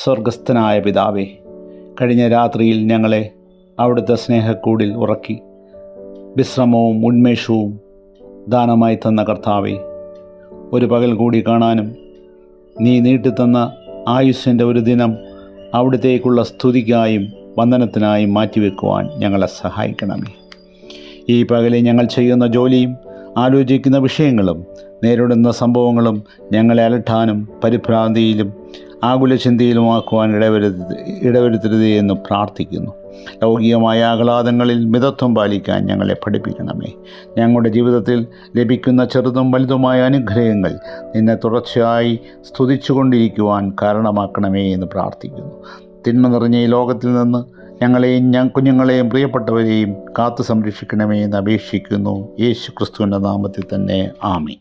സ്വർഗസ്ഥനായ പിതാവേ, കഴിഞ്ഞ രാത്രിയിൽ ഞങ്ങളെ അവിടുത്തെ സ്നേഹക്കൂടിൽ ഉറക്കി വിശ്രമവും ഉന്മേഷവും ദാനമായി തന്ന കർത്താവേ, ഒരു പകൽ കൂടി കാണാനും നീ നീട്ടിത്തന്ന ആയുസ്സിൻ്റെ ഒരു ദിനം അവിടുത്തേക്കുള്ള സ്തുതിക്കായും വന്ദനത്തിനായും മാറ്റിവെക്കുവാൻ ഞങ്ങളെ സഹായിക്കണമേ. ഈ പകലിൽ ഞങ്ങൾ ചെയ്യുന്ന ജോലിയും ആലോചിക്കുന്ന വിഷയങ്ങളും നേരിടുന്ന സംഭവങ്ങളും ഞങ്ങളെ അലട്ടാനും പരിഭ്രാന്തിയിലും ആകുലചിന്തയിലുമാക്കുവാൻ ഇടവരുത്തരുതേ എന്ന് പ്രാർത്ഥിക്കുന്നു. ലൗകികമായ ആഹ്ലാദങ്ങളിൽ മിതത്വം പാലിക്കാൻ ഞങ്ങളെ പഠിപ്പിക്കണമേ. ഞങ്ങളുടെ ജീവിതത്തിൽ ലഭിക്കുന്ന ചെറുതും വലുതുമായ അനുഗ്രഹങ്ങൾ നിന്നെ തുടർച്ചയായി സ്തുതിച്ചുകൊണ്ടിരിക്കുവാൻ കാരണമാക്കണമേ എന്ന് പ്രാർത്ഥിക്കുന്നു. തിന്മ നിറഞ്ഞ ഈ ലോകത്തിൽ നിന്ന് ഞങ്ങളെയും കുഞ്ഞുങ്ങളെയും പ്രിയപ്പെട്ടവരെയും കാത്തു സംരക്ഷിക്കണമേ എന്ന് അപേക്ഷിക്കുന്നു. യേശു ക്രിസ്തുവിൻ്റെ നാമത്തിൽ തന്നെ. ആമേൻ.